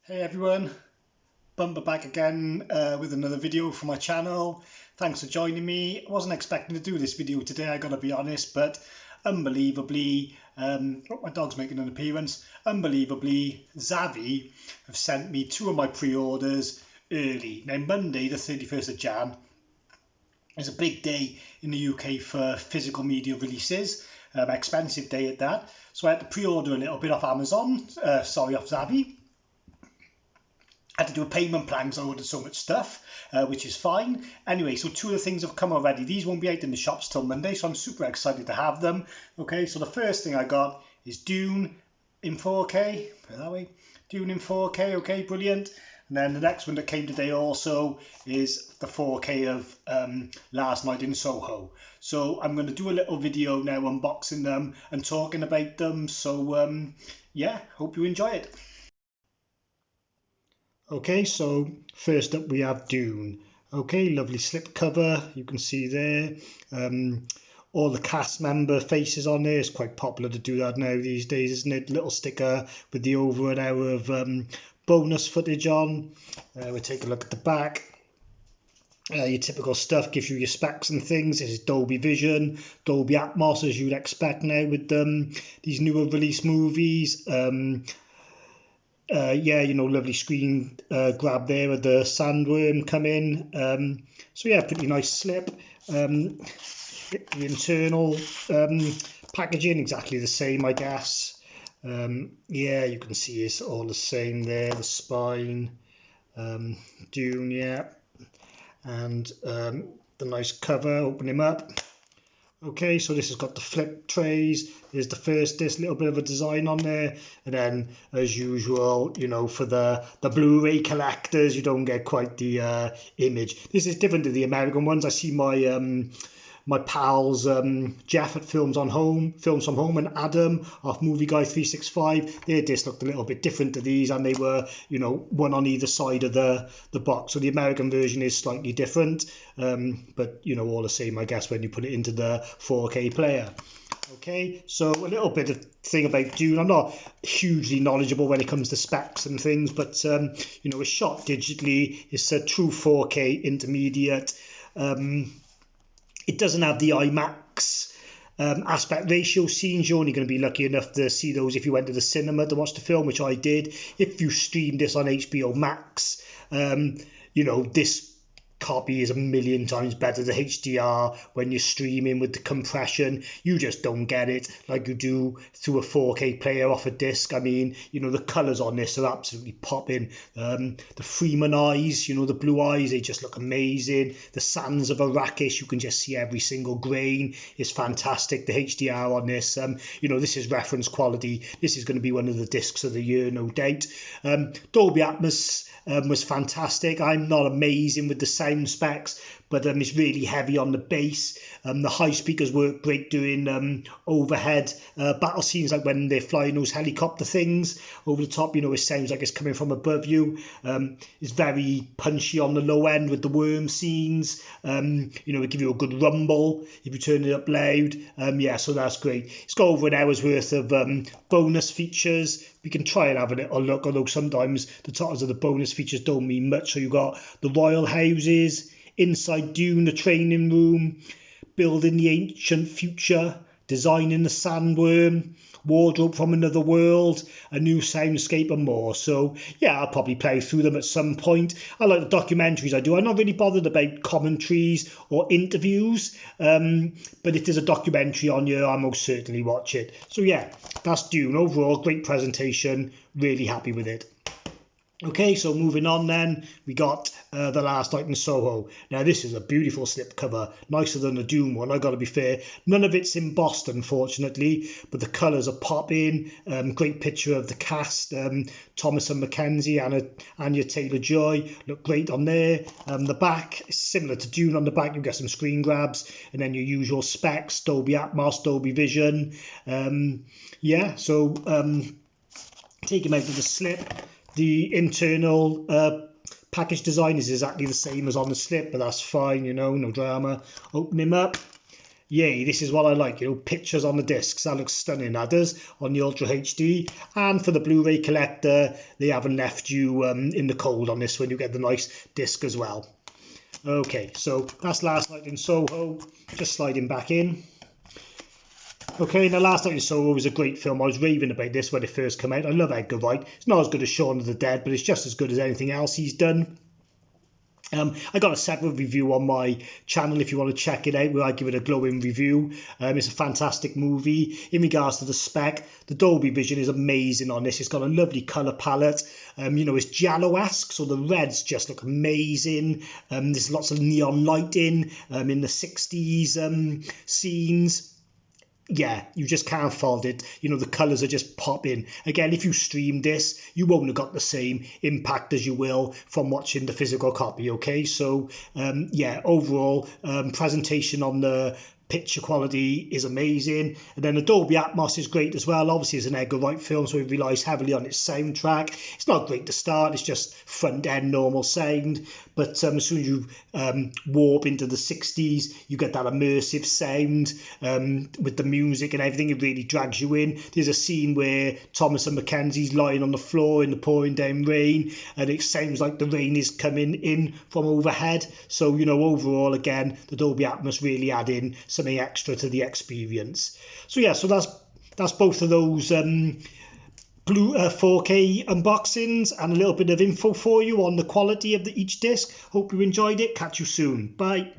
Hey everyone, Bumper back again with another video for my channel. Thanks for joining me. I wasn't expecting to do this video today, I gotta be honest, but unbelievably, my dog's making an appearance. Unbelievably, ZAVVI have sent me two of my pre-orders early. Now Monday the 31st of Jan is a big day in the UK for physical media releases, expensive day at that. So I had to pre-order a little bit off Amazon, off ZAVVI. I had to do a payment plan because I ordered so much stuff, which is fine. Anyway, so two of the things have come already. These won't be out in the shops till Monday, so I'm super excited to have them. Okay, so the first thing I got is Dune in 4K. Put it that way. Dune in 4K, okay, brilliant. And then the next one that came today also is the 4K of Last Night in Soho. So I'm going to do a little video now unboxing them and talking about them. So yeah, hope you enjoy it. Okay, so first up we have Dune. Okay, lovely slipcover, you can see there. All the cast member faces on there. It's quite popular to do that now these days, isn't it? Little sticker with the over an hour of bonus footage on. We'll take a look at the back. Your typical stuff, gives you your specs and things. This is Dolby Vision, Dolby Atmos as you'd expect now with these newer release movies. Yeah, you know, lovely screen grab there with the sandworm come in. So yeah, pretty nice slip. The internal packaging exactly the same, I guess. Yeah, you can see it's all the same there. The spine, Dune, yeah, and the nice cover. Open him up. Okay, so this has got the flip trays. There's the first disc, little bit of a design on there, and then as usual, you know, for the Blu-ray collectors, you don't get quite the image. This is different to the American ones. I see my pals Jeff at Films from Home and Adam off Movie Guy 365, their discs looked a little bit different to these, and they were, you know, one on either side of the box. So the American version is slightly different, but you know, all the same, I guess, when you put it into the 4K player. Okay, so a little bit of thing about Dune. I'm not hugely knowledgeable when it comes to specs and things, but you know, it's shot digitally. It's a true 4K intermediate. It doesn't have the IMAX aspect ratio scenes. You're only going to be lucky enough to see those if you went to the cinema to watch the film, which I did. If you streamed this on HBO Max, you know, this copy is a million times better than HDR when you're streaming with the compression. You just don't get it like you do through a 4K player off a disc. I mean, you know, the colours on this are absolutely popping. The Freeman eyes, you know, the blue eyes, they just look amazing. The sands of Arrakis, you can just see every single grain. It's fantastic. The HDR on this, you know, this is reference quality. This is going to be one of the discs of the year, no doubt. Dolby Atmos was fantastic. I'm not amazing with the sound specs, but it's really heavy on the bass. The high speakers work great doing overhead battle scenes, like when they're flying those helicopter things over the top. You know, it sounds like it's coming from above you. It's very punchy on the low end with the worm scenes. You know, it give you a good rumble if you turn it up loud. Yeah, so that's great. It's got over an hour's worth of bonus features. We can try and have a little look, although sometimes the titles of the bonus features don't mean much. So you've got the royal houses, inside Dune, the training room, building the ancient future, designing the sandworm, wardrobe from another world, a new soundscape, and more. So yeah, I'll probably play through them at some point. I like the documentaries I do. I'm not really bothered about commentaries or interviews, but if there's a documentary on here, I'll most certainly watch it. So yeah, that's Dune. Overall, great presentation, really happy with it. Okay, so moving on then, we got The Last Night in Soho. Now this is a beautiful slipcover, nicer than the Dune one, I got to be fair. None of it's embossed, unfortunately, but the colours are popping. Great picture of the cast, Thomas and Mackenzie, Anya Taylor-Joy, look great on there. The back is similar to Dune. On the back you get some screen grabs, and then your usual specs, Dolby Atmos, Dolby Vision. Yeah, so take him out of the slip. The internal package design is exactly the same as on the slip, but that's fine, you know, no drama. Open him up. Yay, this is what I like, you know, pictures on the discs. That looks stunning, that does, on the Ultra HD. And for the Blu-ray collector, they haven't left you in the cold on this one. You get the nice disc as well. Okay, so that's Last Night in Soho. Just sliding back in. Okay, now Last Night in Soho was a great film. I was raving about this when it first came out. I love Edgar Wright. It's not as good as Shaun of the Dead, but it's just as good as anything else he's done. I got a separate review on my channel if you want to check it out, where I give it a glowing review. It's a fantastic movie. In regards to the spec, the Dolby Vision is amazing on this. It's got a lovely colour palette. You know, it's giallo-esque, so the reds just look amazing. There's lots of neon lighting in the 60s scenes. Yeah, you just can't fault it. You know, the colours are just popping. Again, if you stream this, you won't have got the same impact as you will from watching the physical copy, okay? So, yeah, overall, presentation on the picture quality is amazing. And then the Dolby Atmos is great as well. Obviously, it's an Edgar Wright film, so it relies heavily on its soundtrack. It's not great to start. It's just front-end normal sound. But as soon as you warp into the 60s, you get that immersive sound with the music and everything. It really drags you in. There's a scene where Thomas and Mackenzie's lying on the floor in the pouring down rain, and it sounds like the rain is coming in from overhead. So, you know, overall, again, the Dolby Atmos really add in something extra to the experience. So yeah, so that's both of those 4K unboxings and a little bit of info for you on the quality of each disc. Hope you enjoyed it. Catch you soon. Bye.